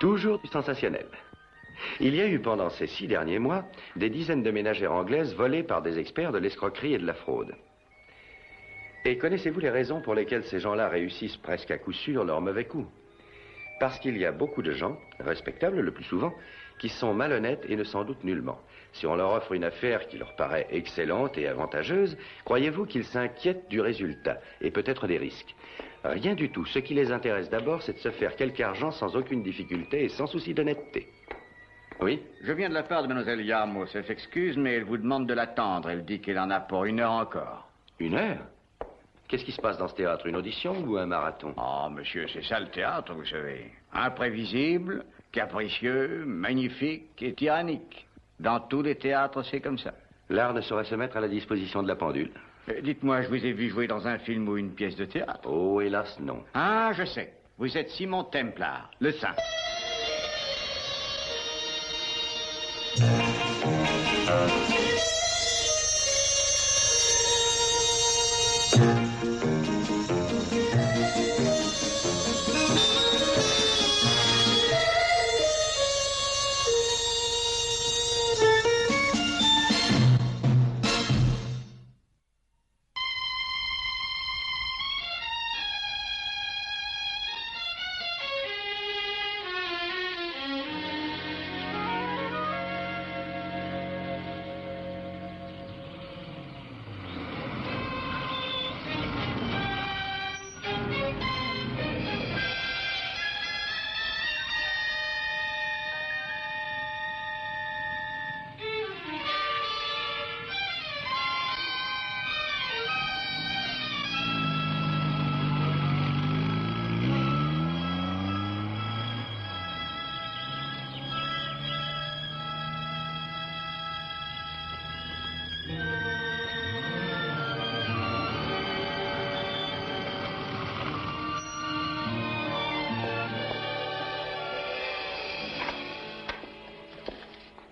Toujours du sensationnel. Il y a eu pendant ces 6 derniers mois des dizaines de ménagères anglaises volées par des experts de l'escroquerie et de la fraude. Et connaissez-vous les raisons pour lesquelles ces gens-là réussissent presque à coup sûr leur mauvais coup? Parce qu'il y a beaucoup de gens, respectables le plus souvent, qui sont malhonnêtes et ne s'en doutent nullement. Si on leur offre une affaire qui leur paraît excellente et avantageuse, croyez-vous qu'ils s'inquiètent du résultat et peut-être des risques? Rien du tout. Ce qui les intéresse d'abord, c'est de se faire quelque argent sans aucune difficulté et sans souci d'honnêteté. Oui? Je viens de la part de Mlle Yarmouth. Elle s'excuse, mais elle vous demande de l'attendre. Elle dit qu'elle en a pour 1 heure encore. 1 heure? Qu'est-ce qui se passe dans ce théâtre? Une audition ou un marathon? Oh, monsieur, c'est ça le théâtre, vous savez. Imprévisible, capricieux, magnifique et tyrannique. Dans tous les théâtres, c'est comme ça. L'art ne saurait se mettre à la disposition de la pendule. Dites-moi, je vous ai vu jouer dans un film ou une pièce de théâtre? Oh, hélas, non. Ah, je sais. Vous êtes Simon Templar, le saint.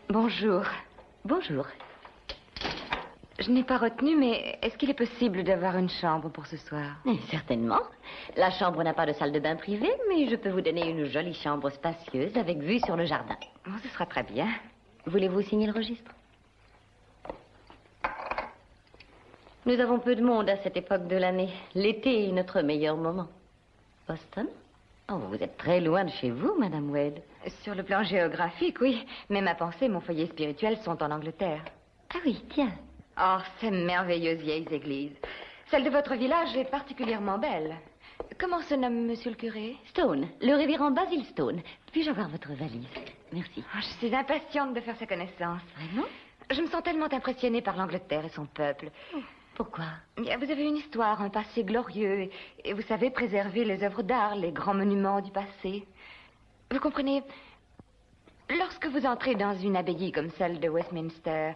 Bonjour. Bonjour. Je n'ai pas retenu, mais est-ce qu'il est possible d'avoir une chambre pour ce soir? Certainement. La chambre n'a pas de salle de bain privée, mais je peux vous donner une jolie chambre spacieuse avec vue sur le jardin. Oh, ce sera très bien. Voulez-vous signer le registre? Nous avons peu de monde à cette époque de l'année. L'été est notre meilleur moment. Boston? Oh, vous êtes très loin de chez vous, Madame Wade. Sur le plan géographique, oui. Mais ma pensée et mon foyer spirituel sont en Angleterre. Ah oui, tiens. Oh, ces merveilleuses vieilles églises. Celle de votre village est particulièrement belle. Comment se nomme monsieur le curé? Stone, le révérend Basil Stone. Puis-je avoir votre valise? Merci. Oh, je suis impatiente de faire sa connaissance. Vraiment? Je me sens tellement impressionnée par l'Angleterre et son peuple. Pourquoi? Vous avez une histoire, un passé glorieux. Et vous savez préserver les œuvres d'art, les grands monuments du passé. Vous comprenez, lorsque vous entrez dans une abbaye comme celle de Westminster,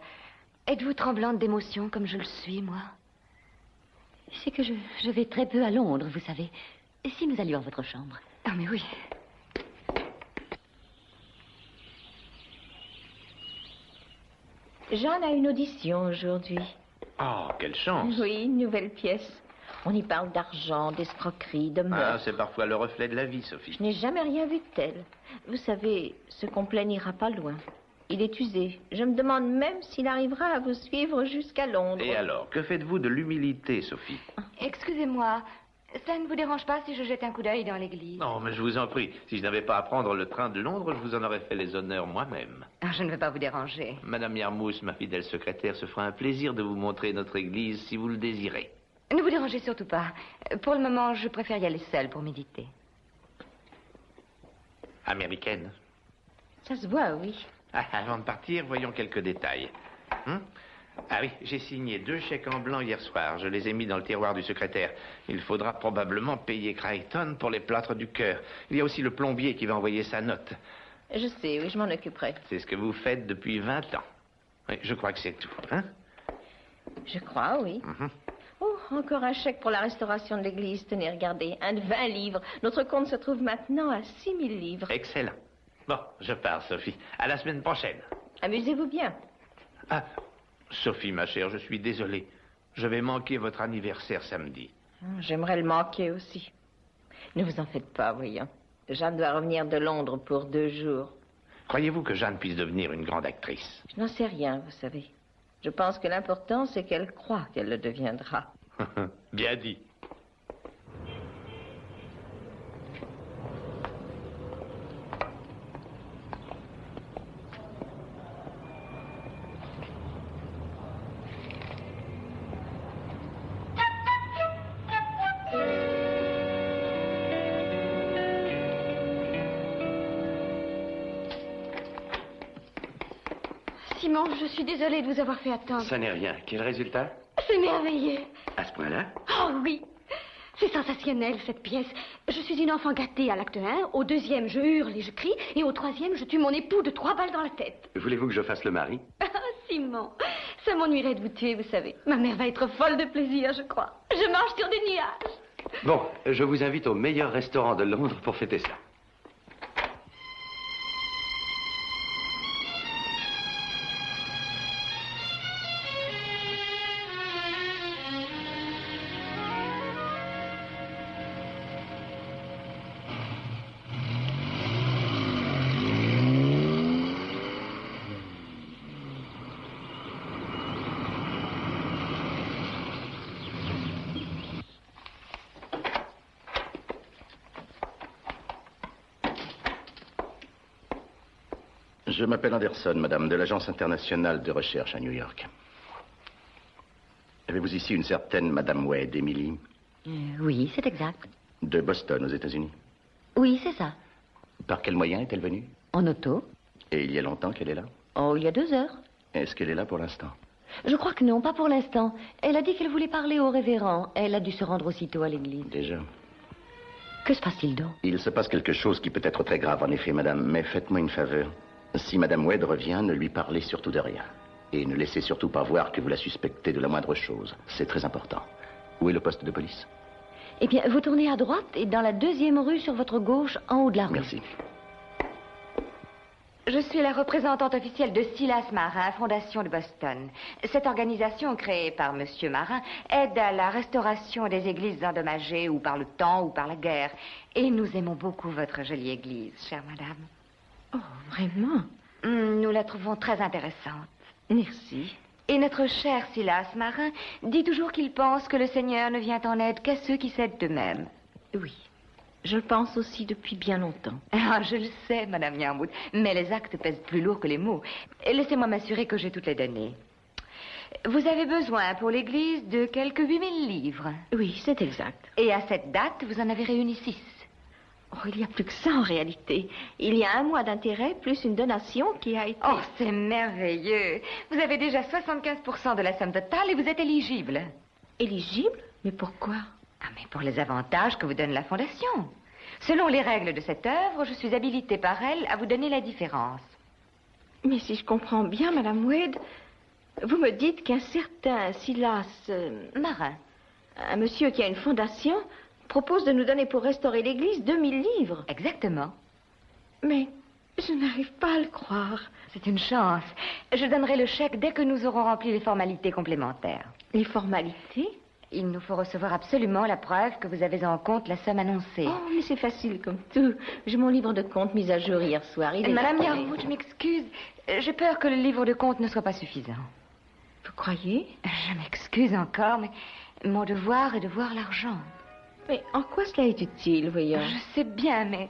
êtes-vous tremblante d'émotion comme je le suis, moi? C'est que je vais très peu à Londres, vous savez. Et si nous allions à votre chambre? Ah, mais oui. Jeanne a une audition aujourd'hui. Oh, quelle chance! Oui, une nouvelle pièce. On y parle d'argent, d'escroquerie, de meurtre. Ah, c'est parfois le reflet de la vie, Sophie. Je n'ai jamais rien vu de tel. Vous savez, ce complet n'ira pas loin. Il est usé. Je me demande même s'il arrivera à vous suivre jusqu'à Londres. Et alors, que faites-vous de l'humilité, Sophie? Excusez-moi, ça ne vous dérange pas si je jette un coup d'œil dans l'église? Non, mais je vous en prie. Si je n'avais pas à prendre le train de Londres, je vous en aurais fait les honneurs moi-même. Ah, je ne veux pas vous déranger. Madame Yarmouth, ma fidèle secrétaire, se fera un plaisir de vous montrer notre église si vous le désirez. Ne vous dérangez surtout pas. Pour le moment, je préfère y aller seule pour méditer. Américaine. Ça se voit, oui. Ah, avant de partir, voyons quelques détails. Ah oui, j'ai signé 2 chèques en blanc hier soir. Je les ai mis dans le tiroir du secrétaire. Il faudra probablement payer Crichton pour les plâtres du cœur. Il y a aussi le plombier qui va envoyer sa note. Je sais, oui, je m'en occuperai. C'est ce que vous faites depuis 20 ans. Oui, je crois que c'est tout, hein? Je crois, oui. Oh, encore un chèque pour la restauration de l'église. Tenez, regardez, un de 20 livres. Notre compte se trouve maintenant à 6 000 livres. Excellent. Bon, je pars, Sophie. À la semaine prochaine. Amusez-vous bien. Ah, Sophie, ma chère, je suis désolé. Je vais manquer votre anniversaire samedi. J'aimerais le manquer aussi. Ne vous en faites pas, voyons. Jeanne doit revenir de Londres pour 2 jours. Croyez-vous que Jeanne puisse devenir une grande actrice? Je n'en sais rien, vous savez. Je pense que l'important, c'est qu'elle croit qu'elle le deviendra. Bien dit. Simon, je suis désolée de vous avoir fait attendre. Ça n'est rien. Quel résultat? C'est merveilleux. À ce point-là? Oh oui. C'est sensationnel, cette pièce. Je suis une enfant gâtée à l'acte 1. Au 2e, je hurle et je crie. Et au 3e, je tue mon époux de 3 balles dans la tête. Voulez-vous que je fasse le mari? Ah, Simon, ça m'ennuierait de vous tuer, vous savez. Ma mère va être folle de plaisir, je crois. Je marche sur des nuages. Bon, je vous invite au meilleur restaurant de Londres pour fêter ça. Je m'appelle Anderson, madame, de l'Agence internationale de recherche à New York. Avez-vous ici une certaine madame Wade, Emily? Oui, c'est exact. De Boston, aux États-Unis. Oui, c'est ça. Par quel moyen est-elle venue? En auto. Et il y a longtemps qu'elle est là? Oh, il y a 2 heures. Est-ce qu'elle est là pour l'instant? Je crois que non, pas pour l'instant. Elle a dit qu'elle voulait parler au révérend. Elle a dû se rendre aussitôt à l'église. Déjà. Que se passe-t-il donc? Il se passe quelque chose qui peut être très grave, en effet, madame. Mais faites-moi une faveur. Si madame Wade revient, ne lui parlez surtout de rien. Et ne laissez surtout pas voir que vous la suspectez de la moindre chose. C'est très important. Où est le poste de police? Eh bien, vous tournez à droite et dans la 2e rue sur votre gauche, en haut de la rue. Merci. Je suis la représentante officielle de Silas Marin, Fondation de Boston. Cette organisation, créée par Monsieur Marin, aide à la restauration des églises endommagées, ou par le temps, ou par la guerre. Et nous aimons beaucoup votre jolie église, chère madame. Oh, vraiment? Nous la trouvons très intéressante. Merci. Et notre cher Silas Marin dit toujours qu'il pense que le Seigneur ne vient en aide qu'à ceux qui s'aident d'eux-mêmes. Oui. Je le pense aussi depuis bien longtemps. Ah, je le sais, Madame Yarmouth, mais les actes pèsent plus lourd que les mots. Laissez-moi m'assurer que j'ai toutes les données. Vous avez besoin pour l'église de quelques 8000 livres. Oui, c'est exact. Et à cette date, vous en avez réuni 6. Oh, il y a plus que ça en réalité. Il y a 1 mois d'intérêt plus une donation qui a été... Oh, c'est merveilleux. Vous avez déjà 75% de la somme totale et vous êtes éligible. Éligible? Mais pourquoi? Ah, mais pour les avantages que vous donne la Fondation. Selon les règles de cette œuvre, je suis habilitée par elle à vous donner la différence. Mais si je comprends bien, Madame Wade, vous me dites qu'un certain Silas... Marin. Un monsieur qui a une fondation propose de nous donner pour restaurer l'église 2000 livres. Exactement. Mais je n'arrive pas à le croire. C'est une chance. Je donnerai le chèque dès que nous aurons rempli les formalités complémentaires. Les formalités? Il nous faut recevoir absolument la preuve que vous avez en compte la somme annoncée. Oh, mais c'est facile comme tout. J'ai mon livre de compte mis à jour hier soir. Il est Madame là. Yarmouth, je m'excuse. J'ai peur que le livre de compte ne soit pas suffisant. Vous croyez? Je m'excuse encore, mais mon devoir est de voir l'argent. Mais en quoi cela est utile, voyons? Je sais bien, mais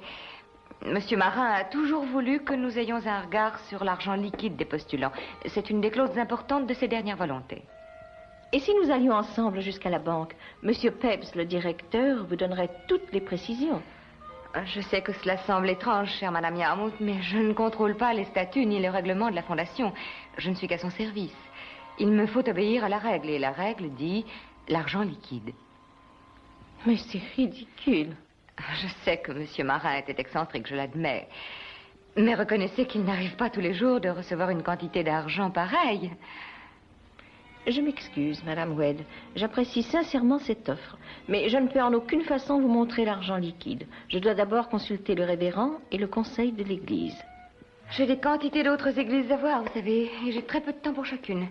Monsieur Marin a toujours voulu que nous ayons un regard sur l'argent liquide des postulants. C'est une des clauses importantes de ses dernières volontés. Et si nous allions ensemble jusqu'à la banque, Monsieur Pebbs, le directeur, vous donnerait toutes les précisions. Je sais que cela semble étrange, chère Madame Yarmouth, mais je ne contrôle pas les statuts ni le règlement de la Fondation. Je ne suis qu'à son service. Il me faut obéir à la règle, et la règle dit l'argent liquide. Mais c'est ridicule. Je sais que Monsieur Marin était excentrique, je l'admets. Mais reconnaissez qu'il n'arrive pas tous les jours de recevoir une quantité d'argent pareille. Je m'excuse, Madame Wade. J'apprécie sincèrement cette offre. Mais je ne peux en aucune façon vous montrer l'argent liquide. Je dois d'abord consulter le révérend et le conseil de l'église. J'ai des quantités d'autres églises à voir, vous savez, et j'ai très peu de temps pour chacune.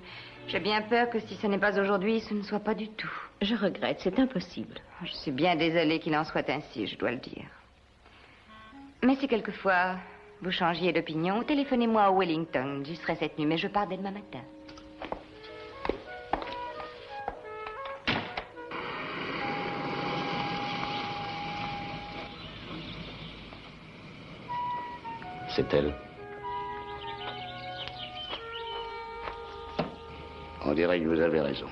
J'ai bien peur que si ce n'est pas aujourd'hui, ce ne soit pas du tout. Je regrette, c'est impossible. Je suis bien désolée qu'il en soit ainsi, je dois le dire. Mais si quelquefois vous changiez d'opinion, téléphonez-moi à Wellington. J'y serai cette nuit, mais je pars dès demain matin. C'est elle. On dirait que vous avez raison.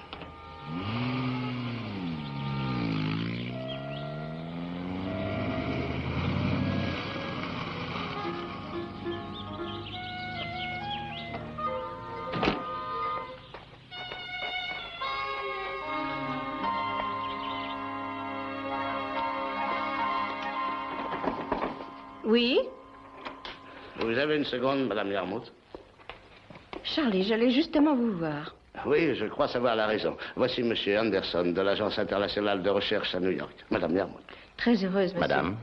Oui? Vous avez une seconde, Madame Yarmouth? Charlie, j'allais justement vous voir. Oui, je crois savoir la raison. Voici Monsieur Anderson, de l'Agence internationale de recherche à New York. Madame Yarmouth. Très heureuse, monsieur. Madame.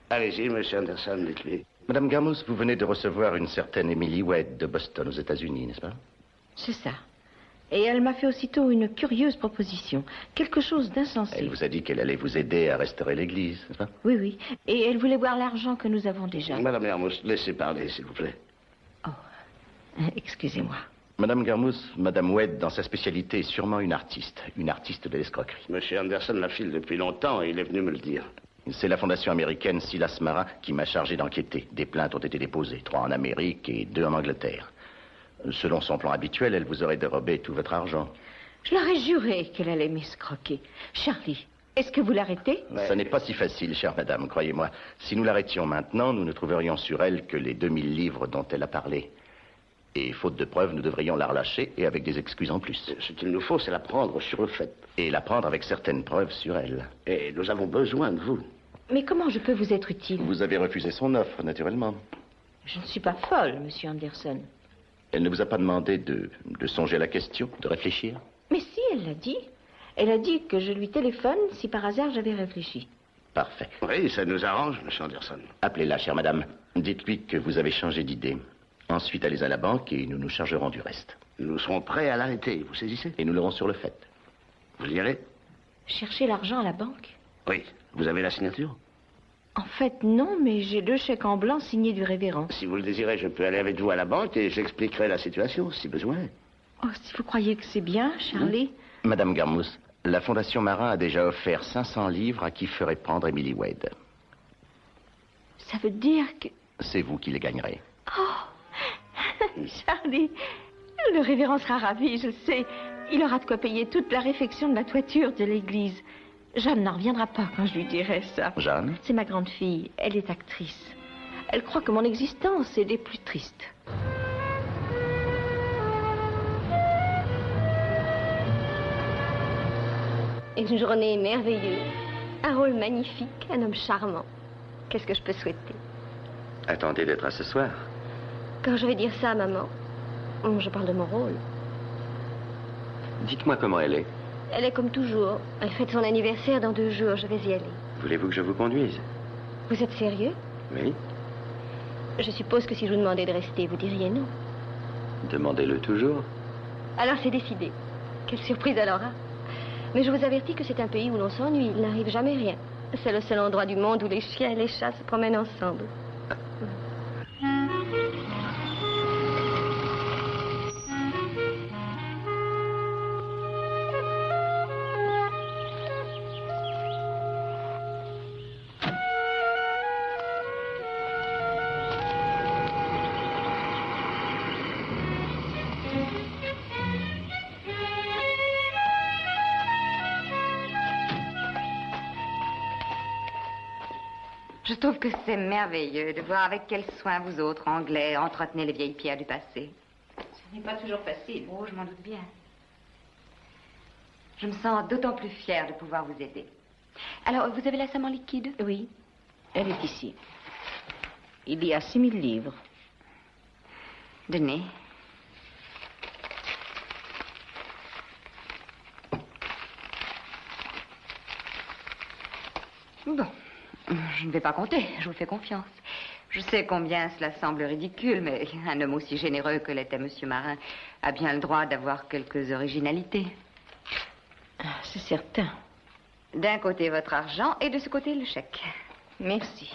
Allez-y, Monsieur Anderson, dites-lui. Madame Garmouth, vous venez de recevoir une certaine Emily Wade de Boston, aux États-Unis, n'est-ce pas? C'est ça. Et elle m'a fait aussitôt une curieuse proposition. Quelque chose d'insensé. Elle vous a dit qu'elle allait vous aider à restaurer l'église, n'est-ce pas? Oui, oui. Et elle voulait voir l'argent que nous avons déjà. Madame Yarmouth, laissez parler, s'il vous plaît. Oh, excusez-moi. Madame Garmouth, Madame Wade, dans sa spécialité, est sûrement une artiste de l'escroquerie. Monsieur Anderson la file depuis longtemps et il est venu me le dire. C'est la fondation américaine Silas Marin qui m'a chargé d'enquêter. Des plaintes ont été déposées, 3 en Amérique et 2 en Angleterre. Selon son plan habituel, elle vous aurait dérobé tout votre argent. Je leur ai juré qu'elle allait m'escroquer. Charlie, est-ce que vous l'arrêtez? Ça n'est pas si facile, chère madame, croyez-moi. Si nous l'arrêtions maintenant, nous ne trouverions sur elle que les 2000 livres dont elle a parlé. Et faute de preuves, nous devrions la relâcher et avec des excuses en plus. Ce qu'il nous faut, c'est la prendre sur le fait. Et la prendre avec certaines preuves sur elle. Et nous avons besoin de vous. Mais comment je peux vous être utile? Vous avez refusé son offre, naturellement. Je ne suis pas folle, monsieur Anderson. Elle ne vous a pas demandé de songer à la question, de réfléchir? Mais si, elle l'a dit. Elle a dit que je lui téléphone si par hasard j'avais réfléchi. Parfait. Oui, ça nous arrange, monsieur Anderson. Appelez-la, chère madame. Dites-lui que vous avez changé d'idée. Ensuite, allez à la banque et nous nous chargerons du reste. Nous serons prêts à l'arrêter, vous saisissez? Et nous l'aurons sur le fait. Vous y allez? Chercher l'argent à la banque? Oui. Vous avez la signature? En fait, non, mais j'ai 2 chèques en blanc signés du révérend. Si vous le désirez, je peux aller avec vous à la banque et j'expliquerai la situation, si besoin. Oh, si vous croyez que c'est bien, Charlie. Madame Garmouth, la Fondation Marin a déjà offert 500 livres à qui ferait prendre Emily Wade. Ça veut dire que... C'est vous qui les gagnerez. Oh, Charlie, le révérend sera ravi, je sais. Il aura de quoi payer toute la réfection de la toiture de l'église. Jeanne n'en reviendra pas quand je lui dirai ça. Jeanne? C'est ma grande fille. Elle est actrice. Elle croit que mon existence est des plus tristes. Une journée merveilleuse. Un rôle magnifique, un homme charmant. Qu'est-ce que je peux souhaiter? Attendez d'être à ce soir. Quand je vais dire ça à maman, je parle de mon rôle. Dites-moi comment elle est. Elle est comme toujours. Elle fête son anniversaire dans 2 jours. Je vais y aller. Voulez-vous que je vous conduise? Vous êtes sérieux? Oui. Je suppose que si je vous demandais de rester, vous diriez non. Demandez-le toujours. Alors c'est décidé. Quelle surprise elle aura. Mais je vous avertis que c'est un pays où l'on s'ennuie. Il n'arrive jamais rien. C'est le seul endroit du monde où les chiens et les chats se promènent ensemble. Je trouve que c'est merveilleux de voir avec quel soin vous autres, Anglais, entretenez les vieilles pierres du passé. Ce n'est pas toujours facile. Oh, je m'en doute bien. Je me sens d'autant plus fière de pouvoir vous aider. Alors, vous avez la somme en liquide? Oui, elle est ici. Il y a 6 000 livres. Donnez. Bon, je ne vais pas compter, je vous fais confiance. Je sais combien cela semble ridicule, mais un homme aussi généreux que l'était Monsieur Marin a bien le droit d'avoir quelques originalités. C'est certain. D'un côté, votre argent, et de ce côté, le chèque. Merci.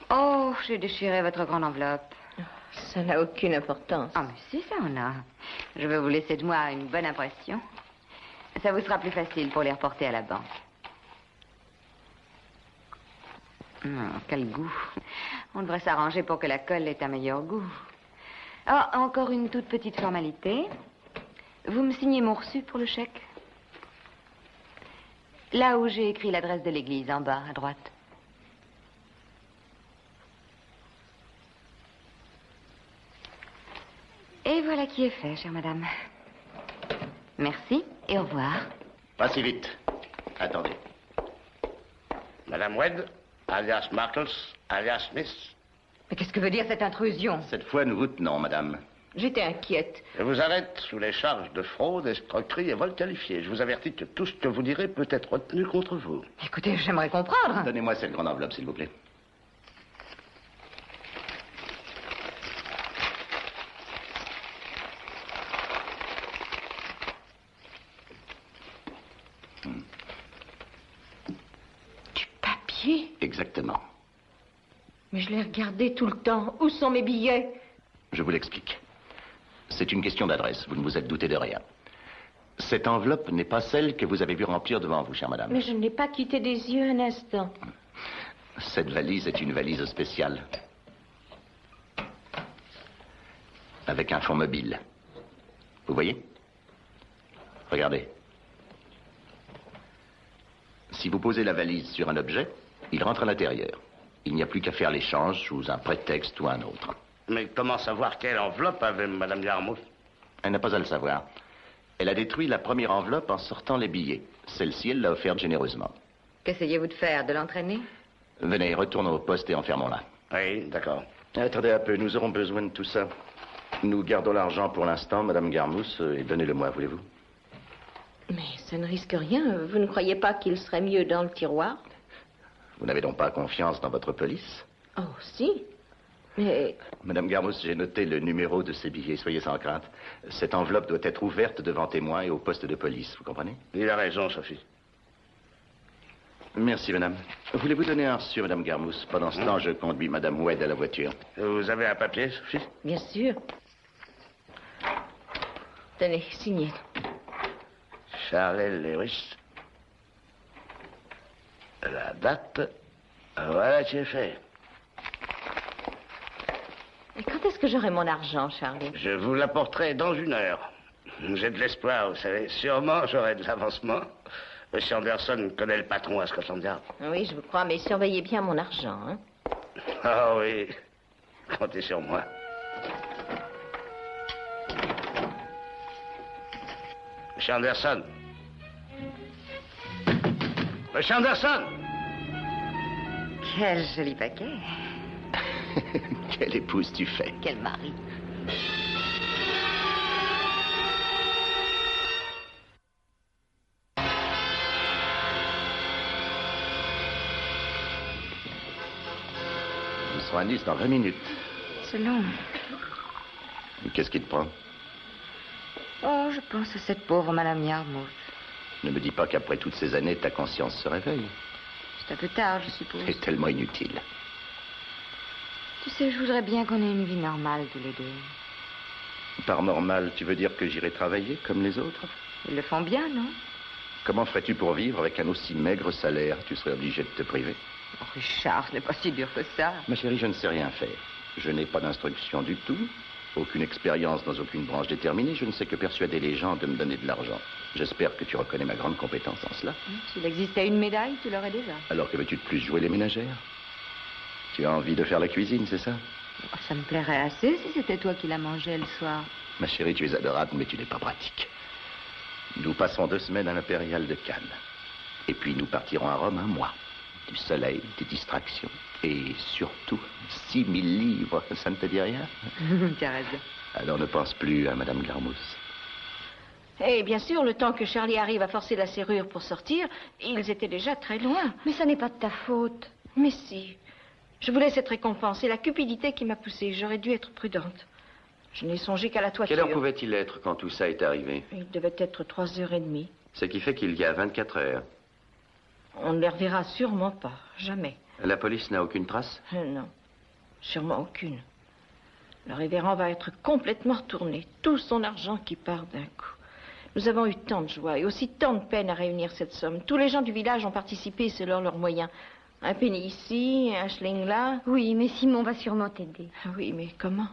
Oh, j'ai déchiré votre grande enveloppe. Ça n'a aucune importance. Ah, mais si, ça en a. Je vais vous laisser de moi une bonne impression. Ça vous sera plus facile pour les reporter à la banque. Quel goût. On devrait s'arranger pour que la colle ait un meilleur goût. Ah, encore une toute petite formalité. Vous me signez mon reçu pour le chèque? Là où j'ai écrit l'adresse de l'église, en bas, à droite. Et voilà qui est fait, chère madame. Merci et au revoir. Pas si vite. Attendez. Madame Wedd, alias Markles, alias Smith. Mais qu'est-ce que veut dire cette intrusion? Cette fois, nous vous tenons, madame. J'étais inquiète. Je vous arrête sous les charges de fraude, escroquerie et vol qualifié. Je vous avertis que tout ce que vous direz peut être retenu contre vous. Écoutez, j'aimerais comprendre. Donnez-moi cette grande enveloppe, s'il vous plaît. Du papier? Exactement. Mais je l'ai regardé tout le temps. Où sont mes billets? Je vous l'explique. C'est une question d'adresse. Vous ne vous êtes douté de rien. Cette enveloppe n'est pas celle que vous avez vue remplir devant vous, chère madame. Mais je ne l'ai pas quitté des yeux un instant. Cette valise est une valise spéciale. Avec un fond mobile. Vous voyez? Regardez. Si vous posez la valise sur un objet, il rentre à l'intérieur. Il n'y a plus qu'à faire l'échange sous un prétexte ou un autre. Mais comment savoir quelle enveloppe avait Madame Yarmouth? Elle n'a pas à le savoir. Elle a détruit la première enveloppe en sortant les billets. Celle-ci, elle l'a offerte généreusement. Qu'essayez-vous de faire? De l'entraîner? Venez, retournons au poste et enfermons-la. Oui, d'accord. Attendez un peu, nous aurons besoin de tout ça. Nous gardons l'argent pour l'instant, Madame Garmousse, et donnez-le-moi, voulez-vous? Mais ça ne risque rien. Vous ne croyez pas qu'il serait mieux dans le tiroir? Vous n'avez donc pas confiance dans votre police? Oh, si. Mais... Madame Garmousse, j'ai noté le numéro de ces billets, soyez sans crainte. Cette enveloppe doit être ouverte devant témoin et au poste de police, vous comprenez? Il a raison, Sophie. Merci, madame. Voulez-vous donner un reçu, Madame Garmousse? Pendant ce temps, je conduis Madame Wedd à la voiture. Vous avez un papier, Sophie? Bien sûr. Tenez, signez. Charles Lewis. La date. Voilà qui est fait. Et quand est-ce que j'aurai mon argent, Charlie? Je vous l'apporterai dans 1 heure. J'ai de l'espoir, vous savez. Sûrement, j'aurai de l'avancement. Monsieur Anderson connaît le patron à Scotland Yard. Oui, je vous crois, mais surveillez bien mon argent, hein? Ah oui. Comptez sur moi. Monsieur Anderson. Monsieur Anderson! Quel joli paquet. Quelle épouse tu fais? Quel mari. Nous serons à Nice dans 20 minutes. C'est long. Qu'est-ce qui te prend? Oh, je pense à cette pauvre Madame Yarmouth. Ne me dis pas qu'après toutes ces années, ta conscience se réveille. C'est un peu tard, je suppose. C'est tellement inutile. Tu sais, je voudrais bien qu'on ait une vie normale tous les deux. Par normal, tu veux dire que j'irai travailler comme les autres? Ils le font bien, non? Comment ferais-tu pour vivre avec un aussi maigre salaire? Tu serais obligé de te priver. Oh, Richard, ce n'est pas si dur que ça. Ma chérie, je ne sais rien faire. Je n'ai pas d'instruction du tout, aucune expérience dans aucune branche déterminée. Je ne sais que persuader les gens de me donner de l'argent. J'espère que tu reconnais ma grande compétence en cela. S'il existait une médaille, tu l'aurais déjà. Alors que veux-tu de plus jouer les ménagères? Tu as envie de faire la cuisine, c'est ça? Oh, ça me plairait assez si c'était toi qui la mangeais le soir. Ma chérie, tu es adorable, mais tu n'es pas pratique. Nous passerons 2 semaines à l'Impérial de Cannes. Et puis nous partirons à Rome 1 mois. Du soleil, des distractions. Et surtout, 6 000 livres. Ça ne te dit rien? Tu as raison. Alors ne pense plus à Madame Garmousse. Et bien sûr, le temps que Charlie arrive à forcer la serrure pour sortir, ils étaient déjà très loin. Mais ça n'est pas de ta faute. Mais si. Je voulais cette récompense. C'est la cupidité qui m'a poussée. J'aurais dû être prudente. Je n'ai songé qu'à la toiture. Quelle heure pouvait-il être quand tout ça est arrivé? Il devait être 3h30. Ce qui fait qu'il y a 24 heures. On ne les reverra sûrement pas. Jamais. La police n'a aucune trace? Non. Sûrement aucune. Le révérend va être complètement retourné. Tout son argent qui part d'un coup. Nous avons eu tant de joie et aussi tant de peine à réunir cette somme. Tous les gens du village ont participé selon leurs moyens. Un penny ici, un shilling là. Oui, mais Simon va sûrement t'aider. Ah oui, mais comment?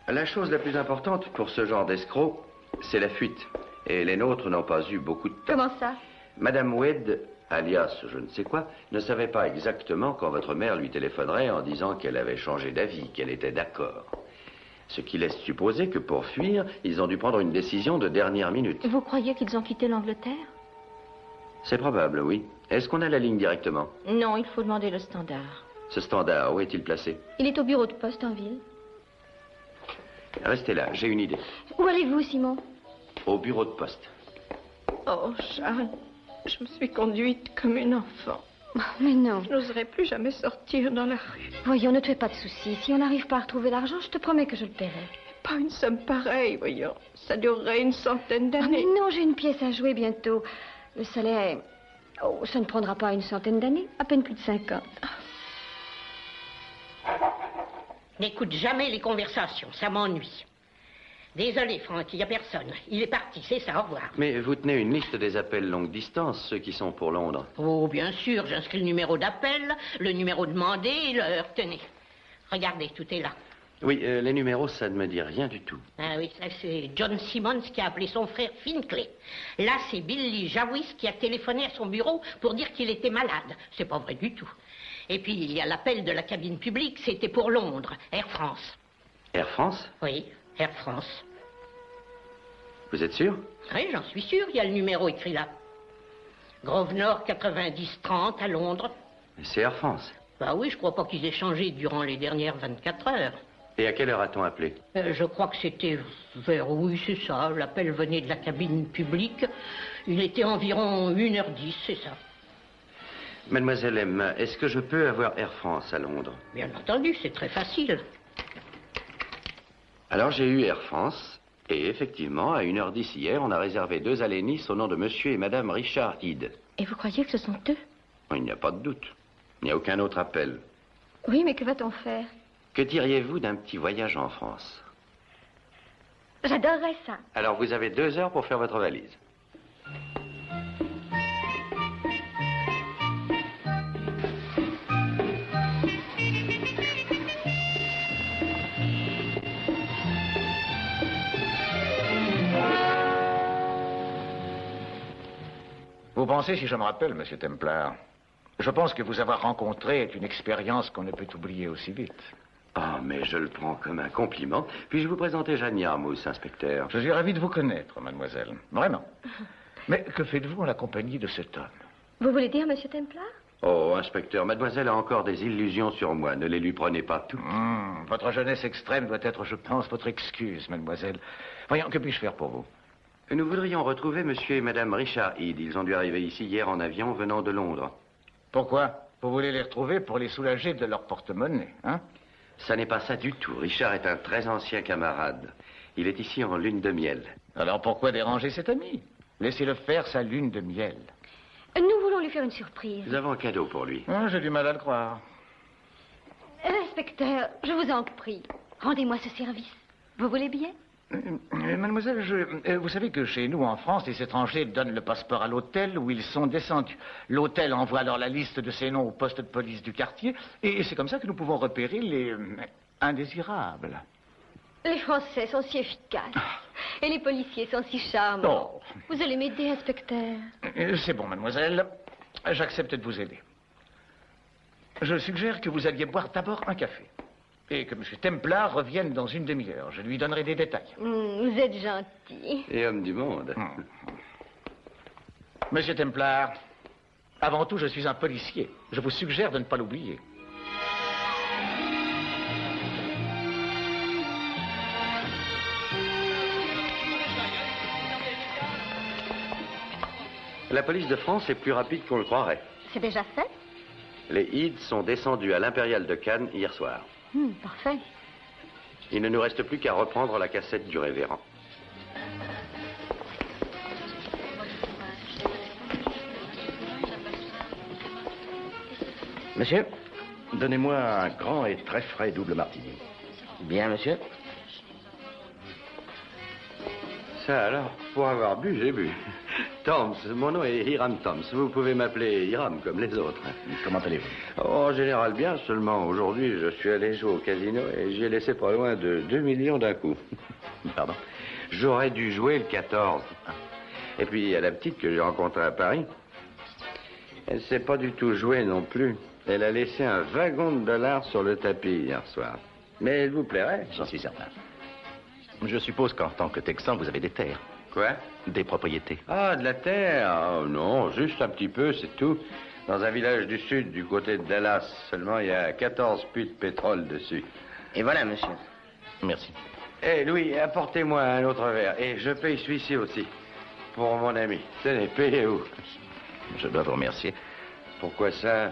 La chose la plus importante pour ce genre d'escroc, c'est la fuite. Et les nôtres n'ont pas eu beaucoup de temps. Comment ça? Madame Wade, alias je ne sais quoi, ne savait pas exactement quand votre mère lui téléphonerait en disant qu'elle avait changé d'avis, qu'elle était d'accord. Ce qui laisse supposer que pour fuir, ils ont dû prendre une décision de dernière minute. Vous croyez qu'ils ont quitté l'Angleterre? C'est probable, oui. Est-ce qu'on a la ligne directement? Non, il faut demander le standard. Ce standard, où est-il placé? Il est au bureau de poste en ville. Restez là, j'ai une idée. Où allez-vous, Simon? Au bureau de poste. Oh, Charles, je me suis conduite comme une enfant. Mais non. Je n'oserais plus jamais sortir dans la rue. Voyons, ne te fais pas de soucis. Si on n'arrive pas à retrouver l'argent, je te promets que je le paierai. Pas une somme pareille, voyons. Ça durerait une centaine Ah, mais d'années. non, j'ai une pièce à jouer bientôt. Le salaire, oh, ça ne prendra pas une centaine d'années, à peine plus de 50. N'écoute jamais les conversations, ça m'ennuie. Désolé, Franck, il n'y a personne. Il est parti, c'est ça, au revoir. Mais vous tenez une liste des appels longue distance, ceux qui sont pour Londres. Oh, bien sûr, j'inscris le numéro d'appel, le numéro demandé et l'heure. Tenez, regardez, tout est là. Oui, les numéros, ça ne me dit rien du tout. Ah oui, ça c'est John Simmons qui a appelé son frère Finckley. Là, c'est Billy Jawis qui a téléphoné à son bureau pour dire qu'il était malade. C'est pas vrai du tout. Et puis, il y a l'appel de la cabine publique, c'était pour Londres, Air France. Air France? Oui, Air France. Vous êtes sûr? Oui, j'en suis sûr, il y a le numéro écrit là. Grosvenor 90-30 à Londres. C'est Air France. Bah oui, je crois pas qu'ils aient changé durant les dernières 24 heures. Et à quelle heure a-t-on appelé? Je crois que c'était vers... Oui, c'est ça. L'appel venait de la cabine publique. Il était environ 1h10, c'est ça. Mademoiselle M, est-ce que je peux avoir Air France à Londres? Bien entendu, c'est très facile. Alors j'ai eu Air France, et effectivement, à 1h10 hier, on a réservé 2 allées Nice au nom de monsieur et madame Richard Hyde. Et vous croyez que ce sont eux? Il n'y a pas de doute. Il n'y a aucun autre appel. Oui, mais que va-t-on faire? Que diriez-vous d'un petit voyage en France? J'adorerais ça. Alors vous avez 2 heures pour faire votre valise. Vous pensez, si je me rappelle, monsieur Templar, je pense que vous avoir rencontré est une expérience qu'on ne peut oublier aussi vite. Oh, mais je le prends comme un compliment. Puis-je vous présenter Jeanne Yarmouth, inspecteur? Je suis ravi de vous connaître, mademoiselle. Vraiment. Mais que faites-vous en la compagnie de cet homme? Vous voulez dire, monsieur Templar? Oh, inspecteur, mademoiselle a encore des illusions sur moi. Ne les lui prenez pas toutes. Votre jeunesse extrême doit être, je pense, votre excuse, mademoiselle. Voyons, que puis-je faire pour vous? Nous voudrions retrouver monsieur et madame Richard Hyde. Ils ont dû arriver ici hier en avion venant de Londres. Pourquoi? Vous voulez les retrouver pour les soulager de leur porte-monnaie, hein? Ça n'est pas ça du tout. Richard est un très ancien camarade. Il est ici en lune de miel. Alors pourquoi déranger cet ami? Laissez-le faire sa lune de miel. Nous voulons lui faire une surprise. Nous avons un cadeau pour lui. J'ai du mal à le croire. Inspecteur, je vous en prie, rendez-moi ce service. Vous voulez bien? Mademoiselle, vous savez que chez nous, en France, les étrangers donnent le passeport à l'hôtel où ils sont descendus. L'hôtel envoie alors la liste de ces noms au poste de police du quartier, et c'est comme ça que nous pouvons repérer les indésirables. Les Français sont si efficaces. Et les policiers sont si charmants. Oh. Vous allez m'aider, inspecteur? C'est bon, mademoiselle. J'accepte de vous aider. Je suggère que vous alliez boire d'abord un café. Et que M. Templar revienne dans une demi-heure. Je lui donnerai des détails. Vous êtes gentil. Et homme du monde. Monsieur Templar, avant tout, je suis un policier. Je vous suggère de ne pas l'oublier. La police de France est plus rapide qu'on le croirait. C'est déjà fait? Les Hyde sont descendus à l'Impérial de Cannes hier soir. Parfait. Il ne nous reste plus qu'à reprendre la cassette du révérend. Monsieur, Donnez-moi un grand et très frais double martini. Bien, monsieur. Ça alors, pour avoir bu, j'ai bu. Toms, mon nom est Hiram Toms. Vous pouvez m'appeler Hiram comme les autres. Comment allez-vous? Oh, en général bien, seulement aujourd'hui, je suis allé jouer au casino et j'y ai laissé pas loin de 2 millions d'un coup. Pardon? J'aurais dû jouer le 14. Et puis, il y a la petite que j'ai rencontrée à Paris. Elle ne sait pas du tout jouer non plus. Elle a laissé un wagon de dollars sur le tapis hier soir. Mais elle vous plairait? J'en suis certain. Je suppose qu'en tant que Texan, vous avez des terres. Quoi? Des propriétés. Ah, de la terre? Oh, non, juste un petit peu, c'est tout. Dans un village du sud, du côté de Dallas. Seulement, il y a 14 puits de pétrole dessus. Et voilà, monsieur. Merci. Eh, Louis, apportez-moi un autre verre. Et je paye celui-ci aussi. Pour mon ami. Tenez, payez-vous. Je dois vous remercier. Pourquoi ça?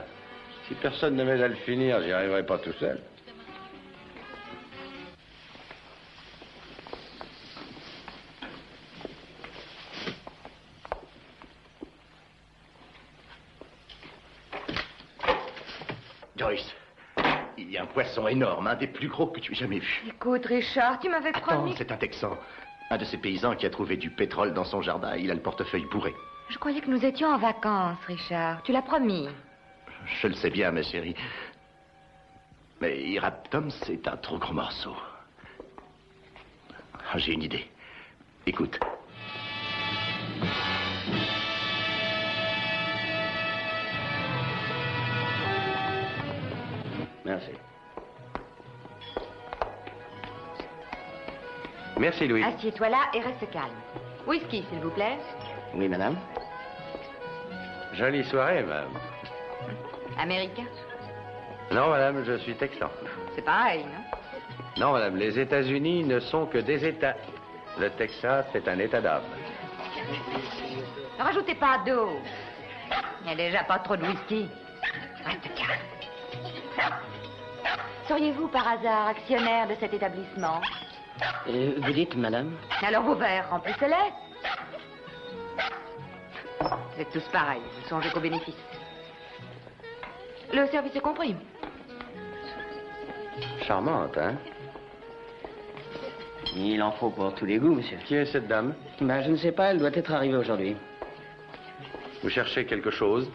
Si personne ne m'aide à le finir, j'y arriverai pas tout seul. Joyce, il y a un poisson énorme, un des plus gros que tu aies jamais vu. Écoute, Richard, tu m'avais promis... C'est un Texan. Un de ces paysans qui a trouvé du pétrole dans son jardin. Il a le portefeuille bourré. Je croyais que nous étions en vacances, Richard. Tu l'as promis. Je le sais bien, ma chérie. Mais Hiram Toms, c'est un trop gros morceau. Ah, j'ai une idée. Écoute. Merci. Merci, Louis. Assieds-toi là et reste calme. Whisky, s'il vous plaît. Oui, madame. Jolie soirée, madame. Américain. Non, madame, je suis texan. C'est pareil, non? Non, madame, les États-Unis ne sont que des États. Le Texas, c'est un État d'âme. Ne rajoutez pas d'eau. Il n'y a déjà pas trop de whisky. Reste calme. Seriez-vous par hasard actionnaire de cet établissement? Vous dites, madame? Alors vos verres, remplissez-les. Vous êtes tous pareils, ne songez qu'aux bénéfices. Le service est compris. Charmante, hein? Il en faut pour tous les goûts, monsieur. Qui est cette dame? Ben, je ne sais pas, elle doit être arrivée aujourd'hui. Vous cherchez quelque chose?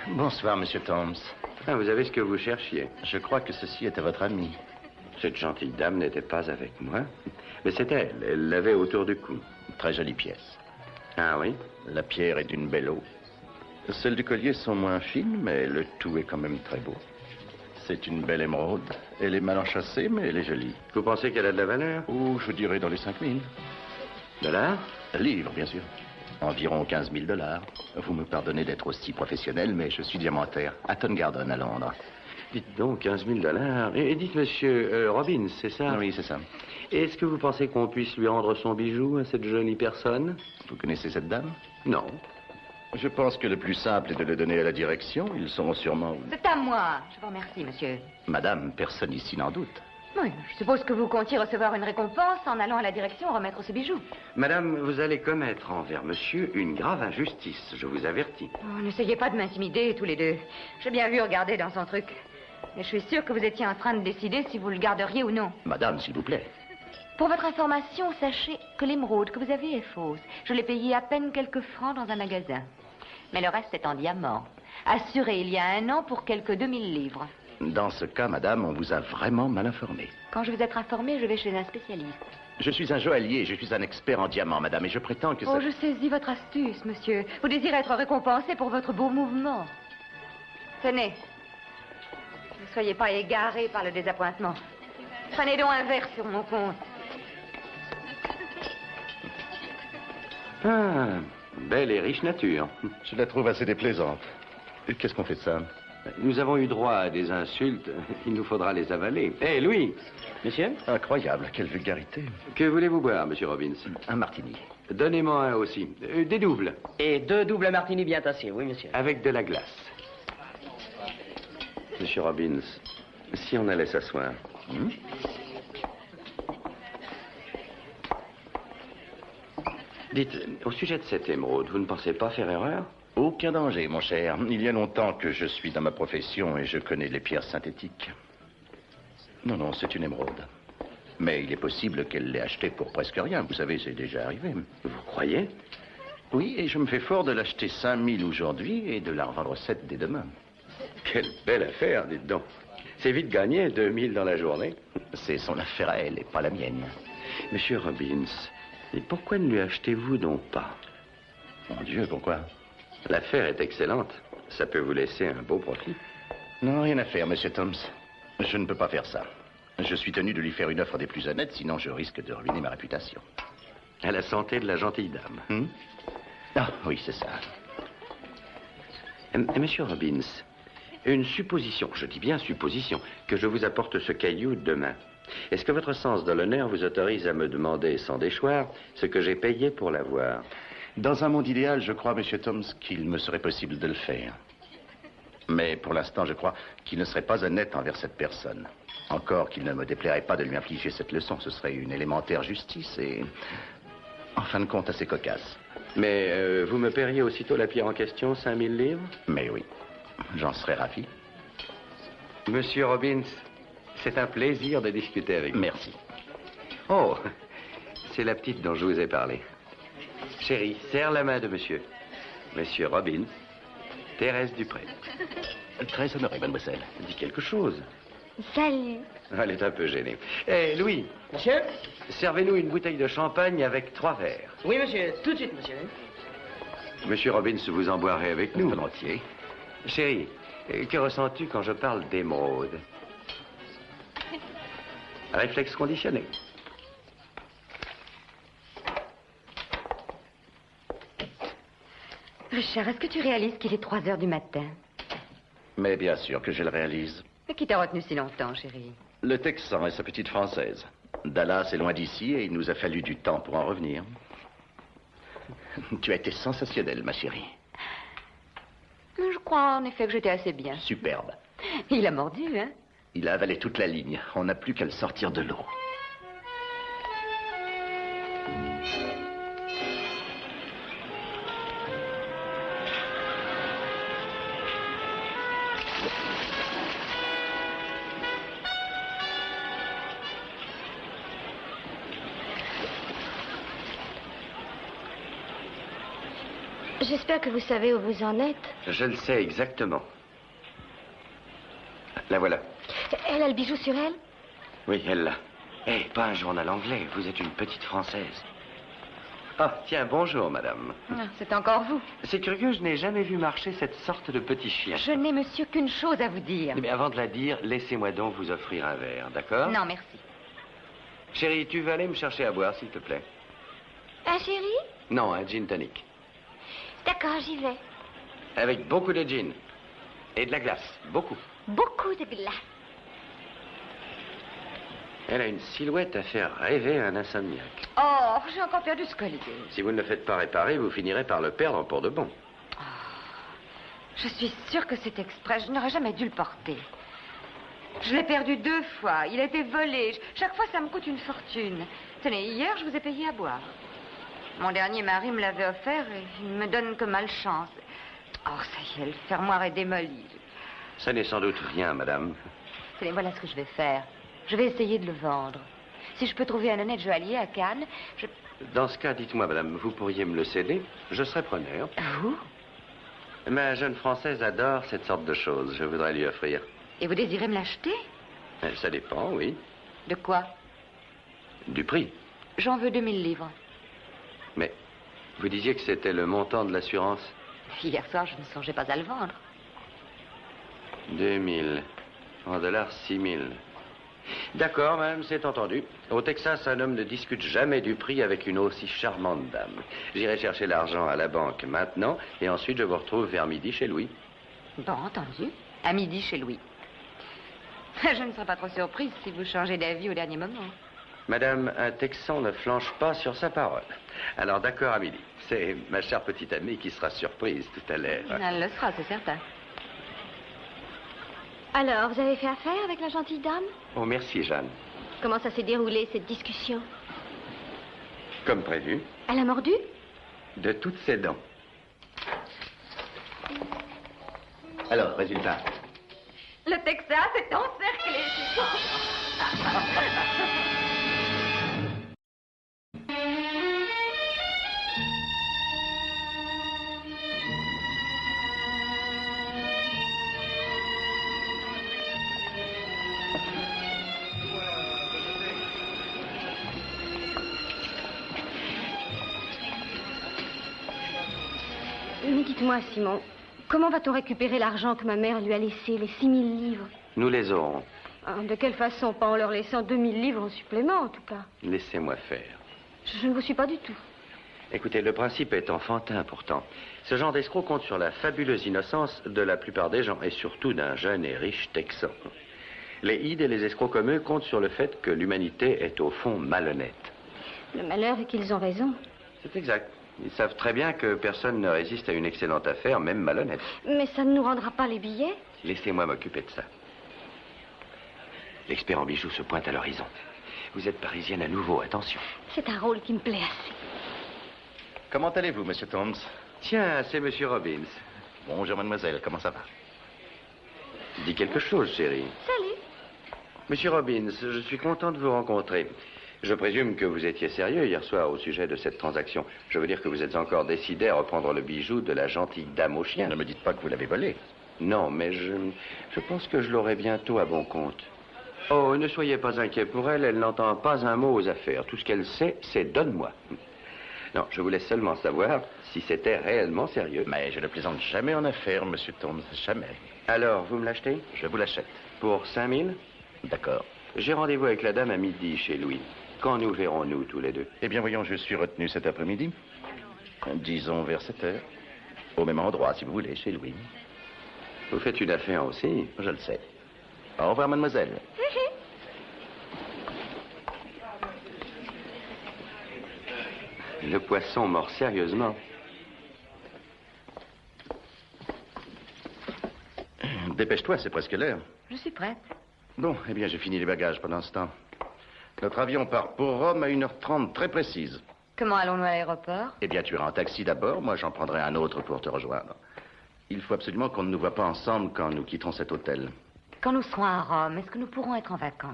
Bonsoir, monsieur Toms. Ah, vous avez ce que vous cherchiez. Je crois que ceci est à votre ami. Cette gentille dame n'était pas avec moi. Mais c'est elle. Elle l'avait autour du cou. Très jolie pièce. Ah oui? La pierre est d'une belle eau. Celles du collier sont moins fines, mais le tout est quand même très beau. C'est une belle émeraude. Elle est mal enchâssée, mais elle est jolie. Vous pensez qu'elle a de la valeur? Ou je dirais dans les 5 000. Dollars? Livres, bien sûr. Environ 15 000 $. Vous me pardonnez d'être aussi professionnel, mais je suis diamantaire. À Tonne Garden, à Londres. Dites donc, 15 000 $. Et dites, monsieur Robbins, c'est ça? Oui, c'est ça. Est-ce que vous pensez qu'on puisse lui rendre son bijou à cette jolie personne? Vous connaissez cette dame? Non. Je pense que le plus simple est de le donner à la direction. Ils sauront sûrement... C'est à moi. Je vous remercie, monsieur. Madame, personne ici n'en doute. Oui, je suppose que vous comptiez recevoir une récompense en allant à la direction remettre ce bijou. Madame, vous allez commettre envers monsieur une grave injustice, je vous avertis. Oh, n'essayez pas de m'intimider, tous les deux. J'ai bien vu regarder dans son truc. Mais je suis sûre que vous étiez en train de décider si vous le garderiez ou non. Madame, s'il vous plaît. Pour votre information, sachez que l'émeraude que vous avez est fausse. Je l'ai payée à peine quelques francs dans un magasin. Mais le reste est en diamant. Assuré il y a 1 an pour quelques 2000 livres. Dans ce cas, madame, on vous a vraiment mal informé. Quand je veux être informée, je vais chez un spécialiste. Je suis un joaillier, je suis un expert en diamants, madame, et je prétends que ça... Oh, je saisis votre astuce, monsieur. Vous désirez être récompensé pour votre beau mouvement. Tenez. Ne soyez pas égarés par le désappointement. Prenez donc un verre sur mon compte. Ah, belle et riche nature. Je la trouve assez déplaisante. Qu'est-ce qu'on fait de ça? Nous avons eu droit à des insultes. Il nous faudra les avaler. Hé, Louis! Monsieur? Incroyable, quelle vulgarité. Que voulez-vous boire, monsieur Robbins? Un martini. Donnez-moi un aussi. Des doubles. Et 2 doubles martini bien tassés, oui, monsieur. Avec de la glace. Monsieur Robbins, si on allait s'asseoir. Dites, au sujet de cette émeraude, vous ne pensez pas faire erreur? Aucun danger, mon cher. Il y a longtemps que je suis dans ma profession et je connais les pierres synthétiques. Non, non, c'est une émeraude. Mais il est possible qu'elle l'ait achetée pour presque rien. Vous savez, c'est déjà arrivé. Vous croyez? Oui, et je me fais fort de l'acheter 5000 aujourd'hui et de la revendre 7 dès demain. Quelle belle affaire, dites donc. C'est vite gagné, 2000 dans la journée. C'est son affaire à elle et pas la mienne. Monsieur Robbins, et pourquoi ne lui achetez-vous donc pas? Mon Dieu, pourquoi? L'affaire est excellente. Ça peut vous laisser un beau profit. Non, rien à faire, monsieur Thoms. Je ne peux pas faire ça. Je suis tenu de lui faire une offre des plus honnêtes, sinon je risque de ruiner ma réputation. À la santé de la gentille dame. Ah, oui, c'est ça. Monsieur Robbins, une supposition, je dis bien supposition, que je vous apporte ce caillou demain. Est-ce que votre sens de l'honneur vous autorise à me demander sans déchoir ce que j'ai payé pour l'avoir? Dans un monde idéal, je crois, monsieur Thoms, qu'il me serait possible de le faire. Mais pour l'instant, je crois qu'il ne serait pas honnête envers cette personne. Encore qu'il ne me déplairait pas de lui infliger cette leçon. Ce serait une élémentaire justice et, en fin de compte, assez cocasse. Mais vous me paieriez aussitôt la pierre en question, 5000 livres? Mais oui, j'en serais ravi. Monsieur Robbins, c'est un plaisir de discuter avec vous. Merci. Oh, c'est la petite dont je vous ai parlé. Chérie, serre la main de monsieur. Monsieur Robbins, Thérèse Dupré. Très honoré, mademoiselle. Dis quelque chose. Salut. Elle est un peu gênée. Eh, Louis. Monsieur? Servez-nous une bouteille de champagne avec 3 verres. Oui, monsieur. Tout de suite, monsieur. Monsieur Robbins, vous en boirez avec nous. Volontiers. Chérie, que ressens-tu quand je parle d'émeraude? Réflexe conditionné. Richard, est-ce que tu réalises qu'il est 3 heures du matin? Mais bien sûr que je le réalise. Mais qui t'a retenu si longtemps, chérie? Le Texan et sa petite Française. Dallas est loin d'ici et il nous a fallu du temps pour en revenir. Tu as été sensationnelle, ma chérie. Je crois en effet que j'étais assez bien. Superbe. Il a mordu, hein? Il a avalé toute la ligne. On n'a plus qu'à le sortir de l'eau. J'espère que vous savez où vous en êtes. Je le sais exactement. La voilà. Elle a le bijou sur elle? Oui, elle l'a. Eh, pas un journal anglais, vous êtes une petite Française. Ah, tiens, bonjour, madame. Ah, c'est encore vous. C'est curieux, je n'ai jamais vu marcher cette sorte de petit chien. Je n'ai, monsieur, qu'une chose à vous dire. Mais avant de la dire, laissez-moi donc vous offrir un verre, d'accord? Non, merci. Chérie, tu veux aller me chercher à boire, s'il te plaît? Un chéri? Non, un gin tonic. D'accord, j'y vais. Avec beaucoup de gin. Et de la glace, beaucoup. Beaucoup de glace. Elle a une silhouette à faire rêver un insomniaque. Oh, j'ai encore perdu ce collier. Si vous ne le faites pas réparer, vous finirez par le perdre pour de bon. Oh, je suis sûre que c'est exprès. Je n'aurais jamais dû le porter. Je l'ai perdu 2 fois. Il a été volé. Chaque fois, ça me coûte une fortune. Tenez, hier, je vous ai payé à boire. Mon dernier mari me l'avait offert et il me donne que malchance. Oh, ça y est, le fermoir est démoli. Ça n'est sans doute rien, madame. Tenez, voilà ce que je vais faire. Je vais essayer de le vendre. Si je peux trouver un honnête joaillier à Cannes, je... Dans ce cas, dites-moi, madame, vous pourriez me le céder? Je serais preneur. Vous? Ma jeune Française adore cette sorte de choses. Je voudrais lui offrir. Et vous désirez me l'acheter? Ça dépend, oui. De quoi? Du prix. J'en veux 2000 livres. Mais vous disiez que c'était le montant de l'assurance? Hier soir, je ne songeais pas à le vendre. 2000. En dollars, 6000. D'accord, madame, c'est entendu. Au Texas, un homme ne discute jamais du prix avec une aussi charmante dame. J'irai chercher l'argent à la banque maintenant, et ensuite je vous retrouve vers midi chez Louis. Bon, entendu. À midi chez Louis. Je ne serais pas trop surprise si vous changez d'avis au dernier moment. Madame, un Texan ne flanche pas sur sa parole. Alors d'accord à midi. C'est ma chère petite amie qui sera surprise tout à l'heure. Elle le sera, c'est certain. Alors, vous avez fait affaire avec la gentille dame? Oh, merci, Jeanne. Comment ça s'est déroulé, cette discussion? Comme prévu. Elle a mordu? De toutes ses dents. Alors, résultat. Le Texas est encerclé. Dites-moi, Simon, comment va-t-on récupérer l'argent que ma mère lui a laissé, les 6 000 livres? Nous les aurons. De quelle façon? Pas en leur laissant 2 000 livres en supplément, en tout cas. Laissez-moi faire. Je ne vous suis pas du tout. Écoutez, le principe est enfantin pourtant. Ce genre d'escroc compte sur la fabuleuse innocence de la plupart des gens, et surtout d'un jeune et riche Texan. Les hides et les escrocs comme eux comptent sur le fait que l'humanité est au fond malhonnête. Le malheur est qu'ils ont raison. C'est exact. Ils savent très bien que personne ne résiste à une excellente affaire, même malhonnête. Mais ça ne nous rendra pas les billets? Laissez-moi m'occuper de ça. L'expert en bijoux se pointe à l'horizon. Vous êtes parisienne à nouveau, attention. C'est un rôle qui me plaît assez. Comment allez-vous, monsieur Thoms? Tiens, c'est monsieur Robbins. Bonjour, mademoiselle, comment ça va? Dis quelque chose, chérie. Salut. Monsieur Robbins, je suis content de vous rencontrer. Je présume que vous étiez sérieux hier soir au sujet de cette transaction. Je veux dire que vous êtes encore décidé à reprendre le bijou de la gentille dame au chien. Ne me dites pas que vous l'avez volé. Non, mais je pense que je l'aurai bientôt à bon compte. Oh, ne soyez pas inquiet pour elle, elle n'entend pas un mot aux affaires. Tout ce qu'elle sait, c'est donne-moi. Non, je voulais seulement savoir si c'était réellement sérieux. Mais je ne plaisante jamais en affaires, monsieur Thoms, jamais. Alors, vous me l'achetez? Je vous l'achète. Pour 5 000? D'accord. J'ai rendez-vous avec la dame à midi chez Louis. Quand nous verrons-nous tous les deux? Eh bien, voyons, je suis retenu cet après-midi. Disons vers 7 heures. Au même endroit, si vous voulez, chez Louis. Vous faites une affaire aussi? Je le sais. Au revoir, mademoiselle. Le poisson mord sérieusement. Dépêche-toi, c'est presque l'heure. Je suis prête. Bon, eh bien, j'ai fini les bagages pendant ce temps. Notre avion part pour Rome à 1h30, très précise. Comment allons-nous à l'aéroport? Eh bien, tu iras en taxi d'abord, moi j'en prendrai un autre pour te rejoindre. Il faut absolument qu'on ne nous voit pas ensemble quand nous quitterons cet hôtel. Quand nous serons à Rome, est-ce que nous pourrons être en vacances?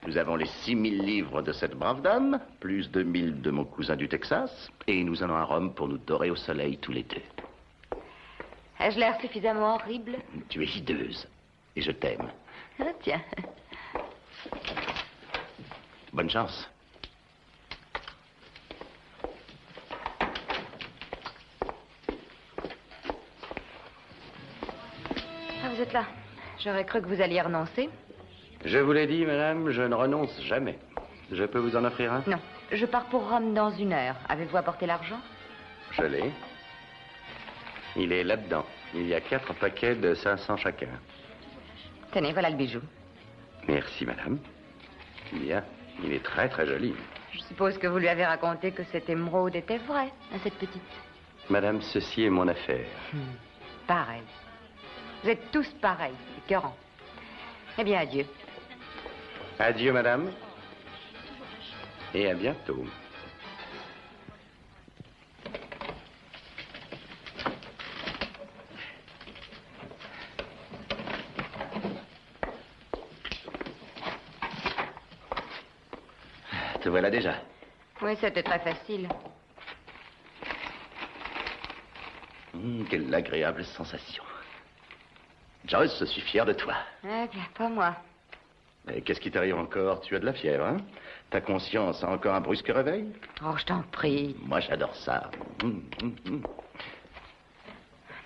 Nous avons les 6 000 livres de cette brave dame, plus 2 000 de mon cousin du Texas, et nous allons à Rome pour nous dorer au soleil tous les deux. Ai-je l'air suffisamment horrible? Tu es hideuse, et je t'aime. Ah, tiens. Bonne chance. Ah, vous êtes là. J'aurais cru que vous alliez renoncer. Je vous l'ai dit, madame, je ne renonce jamais. Je peux vous en offrir un? Non. Je pars pour Rome dans 1 heure. Avez-vous apporté l'argent? Je l'ai. Il est là-dedans. Il y a 4 paquets de 500 chacun. Tenez, voilà le bijou. Merci, madame. Bien. Il est très, très joli. Je suppose que vous lui avez raconté que cette émeraude était vraie, à cette petite. Madame, ceci est mon affaire. Pareil. Vous êtes tous pareils, écœurants. Eh bien, adieu. Adieu, madame. Et à bientôt. Te voilà déjà. Oui, c'était très facile. Quelle agréable sensation. Joyce, je suis fier de toi. Eh bien, pas moi. Mais qu'est-ce qui t'arrive encore? Tu as de la fièvre, hein? Ta conscience a encore un brusque réveil? Oh, je t'en prie. Moi, j'adore ça. Nous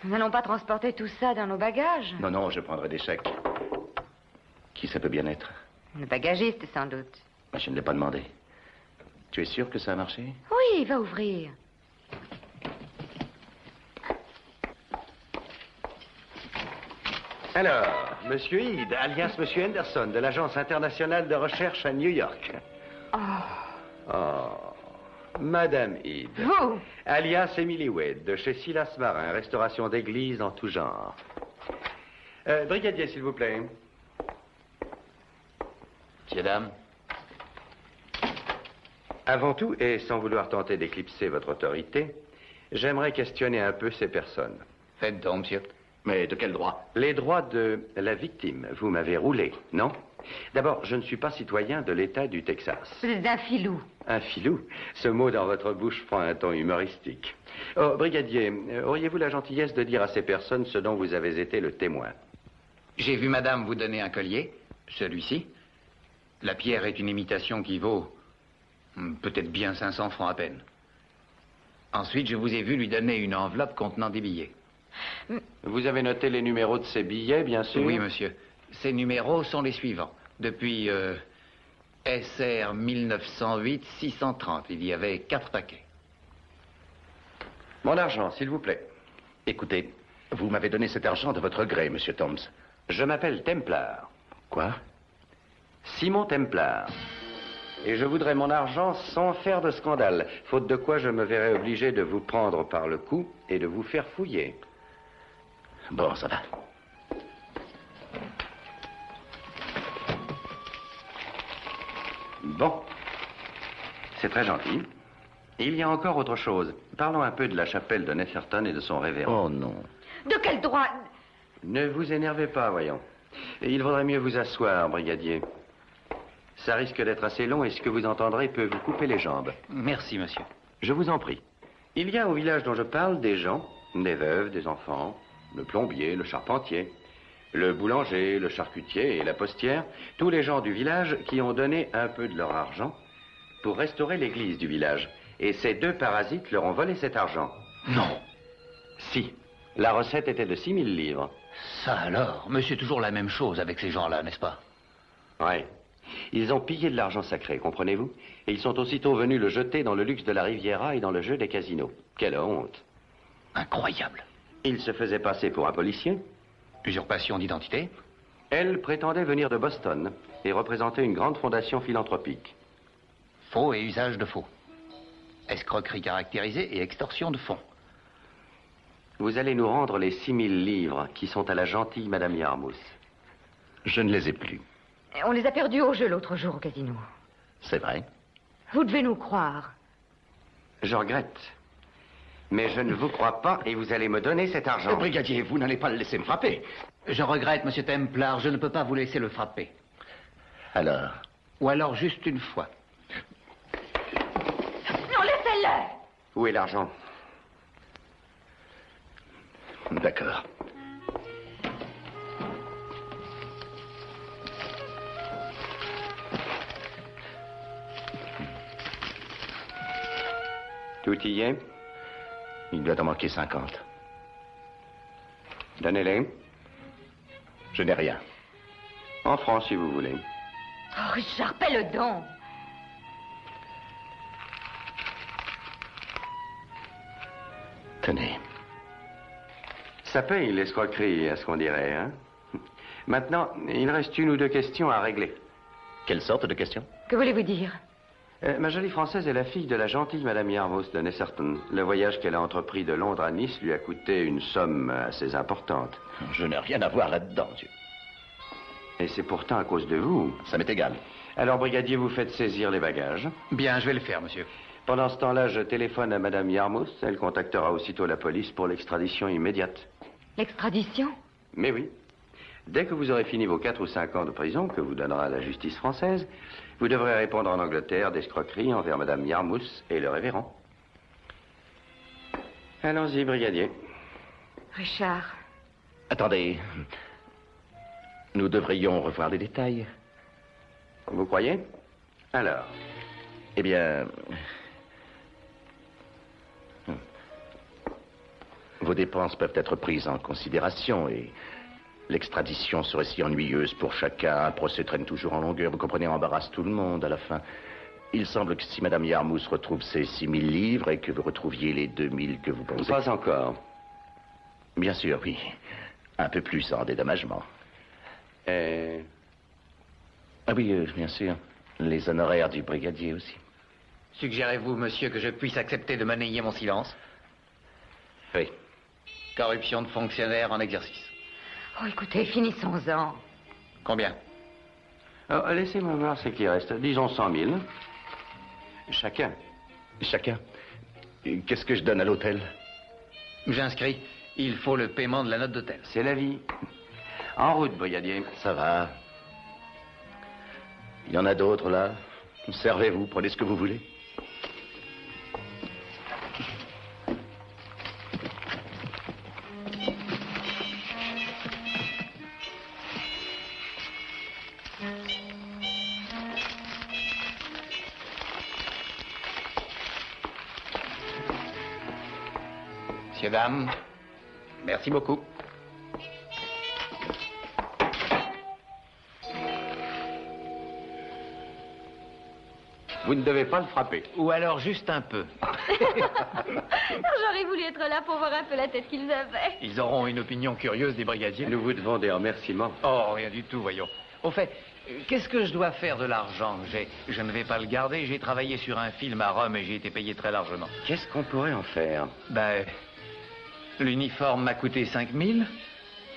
n'allons pas transporter tout ça dans nos bagages. Non, non, je prendrai des chèques. Qui ça peut bien être? Le bagagiste, sans doute. Mais je ne l'ai pas demandé. Tu es sûr que ça a marché? Oui, va ouvrir. Alors, monsieur Hyde, alias monsieur Henderson, de l'Agence internationale de recherche à New York. Oh, Madame Hyde. Vous? Alias Emily Wade, de chez Silas Marin, restauration d'église en tout genre. Brigadier, s'il vous plaît. Monsieur, dame. Avant tout, et sans vouloir tenter d'éclipser votre autorité, j'aimerais questionner un peu ces personnes. Faites donc, monsieur. Mais de quel droit? Les droits de la victime. Vous m'avez roulé, non? D'abord, je ne suis pas citoyen de l'État du Texas. Vous êtes un filou. Un filou? Ce mot dans votre bouche prend un ton humoristique. Oh, brigadier, auriez-vous la gentillesse de dire à ces personnes ce dont vous avez été le témoin? J'ai vu madame vous donner un collier, celui-ci. La pierre est une imitation qui vaut peut-être bien 500 francs à peine. Ensuite, je vous ai vu lui donner une enveloppe contenant des billets. Vous avez noté les numéros de ces billets, bien sûr? Oui, monsieur. Ces numéros sont les suivants. Depuis SR 1908-630, il y avait 4 paquets. Mon argent, s'il vous plaît. Écoutez, vous m'avez donné cet argent de votre gré, monsieur Thoms. Je m'appelle Templar. Quoi? Simon Templar. Et je voudrais mon argent sans faire de scandale, faute de quoi je me verrais obligé de vous prendre par le cou et de vous faire fouiller. Bon, ça va. Bon. C'est très gentil. Il y a encore autre chose. Parlons un peu de la chapelle de Netherton et de son révérend. Oh non. De quel droit? Ne vous énervez pas, voyons. Et il vaudrait mieux vous asseoir, brigadier. Ça risque d'être assez long et ce que vous entendrez peut vous couper les jambes. Merci, monsieur. Je vous en prie. Il y a au village dont je parle des gens, des veuves, des enfants, le plombier, le charpentier, le boulanger, le charcutier et la postière, tous les gens du village qui ont donné un peu de leur argent pour restaurer l'église du village. Et ces 2 parasites leur ont volé cet argent. Non. Si. La recette était de 6 000 livres. Ça alors, mais c'est toujours la même chose avec ces gens-là, n'est-ce pas? Oui. Ils ont pillé de l'argent sacré, comprenez-vous? Et ils sont aussitôt venus le jeter dans le luxe de la Riviera et dans le jeu des casinos. Quelle honte. Incroyable. Ils se faisaient passer pour un policier. Usurpation d'identité? Elle prétendait venir de Boston et représenter une grande fondation philanthropique. Faux et usage de faux. Escroquerie caractérisée et extorsion de fonds. Vous allez nous rendre les 6 000 livres qui sont à la gentille Madame Yarmouth. Je ne les ai plus. On les a perdus au jeu l'autre jour au casino. C'est vrai. Vous devez nous croire. Je regrette. Mais je ne vous crois pas et vous allez me donner cet argent. Brigadier, vous n'allez pas le laisser me frapper. Je regrette, monsieur Templar, je ne peux pas vous laisser le frapper. Alors? Ou alors juste une fois. Non, laissez-le! Où est l'argent? D'accord. Tout y est? Il doit en manquer 50. Donnez-les. Je n'ai rien. En francs, si vous voulez. Oh, Richard, paie le don. Tenez. Ça paye l'escroquerie, à ce qu'on dirait, hein? Maintenant, il reste 1 ou 2 questions à régler. Quelle sorte de question? Que voulez-vous dire? Ma jolie Française est la fille de la gentille Madame Yarmouth de Netherton. Le voyage qu'elle a entrepris de Londres à Nice lui a coûté une somme assez importante. Je n'ai rien à voir là-dedans, monsieur. Et c'est pourtant à cause de vous. Ça m'est égal. Alors, brigadier, vous faites saisir les bagages. Bien, je vais le faire, monsieur. Pendant ce temps-là, je téléphone à Madame Yarmouth. Elle contactera aussitôt la police pour l'extradition immédiate. L'extradition? Mais oui. Dès que vous aurez fini vos 4 ou 5 ans de prison que vous donnera la justice française, vous devrez répondre en Angleterre d'escroquerie envers Madame Yarmouth et le révérend. Allons-y, brigadier. Richard. Attendez. Nous devrions revoir les détails. Vous croyez? Alors? Eh bien... Vos dépenses peuvent être prises en considération et l'extradition serait si ennuyeuse pour chacun. Un procès traîne toujours en longueur. Vous comprenez, embarrasse tout le monde à la fin. Il semble que si Madame Yarmouth retrouve ses 6 000 livres et que vous retrouviez les 2 000 que vous pensez... Pas encore. Bien sûr, oui. Un peu plus en dédommagement. Ah oui, bien sûr. Les honoraires du brigadier aussi. Suggérez-vous, monsieur, que je puisse accepter de monnayer mon silence? Oui. Corruption de fonctionnaire en exercice. Oh, écoutez, finissons-en. Combien? Oh, laissez-moi voir ce qui reste. Disons 100 000. Chacun. Chacun. Qu'est-ce que je donne à l'hôtel? J'inscris. Il faut le paiement de la note d'hôtel. C'est la vie. En route, brigadier. Ça va. Il y en a d'autres, là. Servez-vous, prenez ce que vous voulez. Messieurs, dames, merci beaucoup. Vous ne devez pas le frapper. Ou alors juste un peu. J'aurais voulu être là pour voir un peu la tête qu'ils avaient. Ils auront une opinion curieuse des brigadiers. Nous vous devons des remerciements. Oh, rien du tout, voyons. Au fait, qu'est-ce que je dois faire de l'argent que j'ai? Je ne vais pas le garder. J'ai travaillé sur un film à Rome et j'ai été payé très largement. Qu'est-ce qu'on pourrait en faire? Ben, l'uniforme m'a coûté 5 000.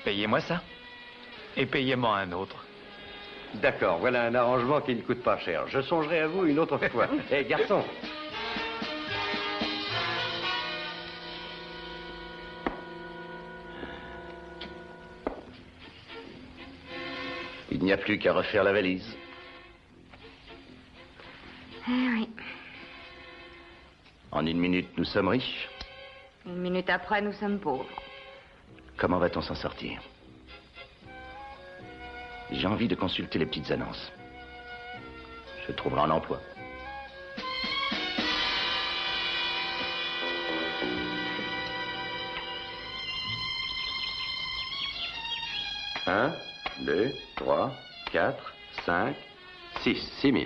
Payez-moi ça. Et payez-moi un autre. D'accord, voilà un arrangement qui ne coûte pas cher. Je songerai à vous une autre fois. Hé, garçon! Il n'y a plus qu'à refaire la valise. Eh oui. En 1 minute, nous sommes riches. 1 minute après, nous sommes pauvres. Comment va-t-on s'en sortir? J'ai envie de consulter les petites annonces. Je trouverai un emploi. Un, 2, 3, 4, 5, 6. 6 000.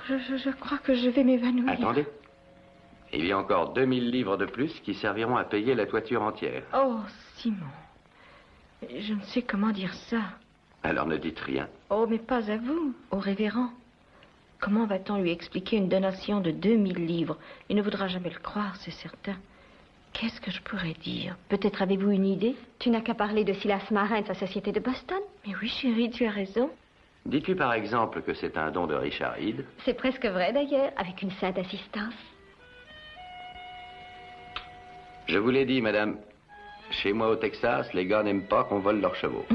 Je crois que je vais m'évanouir. Attendez. Il y a encore 2 000 livres de plus qui serviront à payer la toiture entière. Oh, Simon. Je ne sais comment dire ça. Alors ne dites rien. Oh, mais pas à vous, au révérend. Comment va-t-on lui expliquer une donation de 2 000 livres? Il ne voudra jamais le croire, c'est certain. Qu'est-ce que je pourrais dire? Peut-être avez-vous une idée? Tu n'as qu'à parler de Silas Marin de sa société de Boston. Mais oui, chérie, tu as raison. Dites-lui par exemple que c'est un don de Richard Head. C'est presque vrai d'ailleurs, avec une sainte assistance. Je vous l'ai dit, madame. Chez moi au Texas, les gars n'aiment pas qu'on vole leurs chevaux.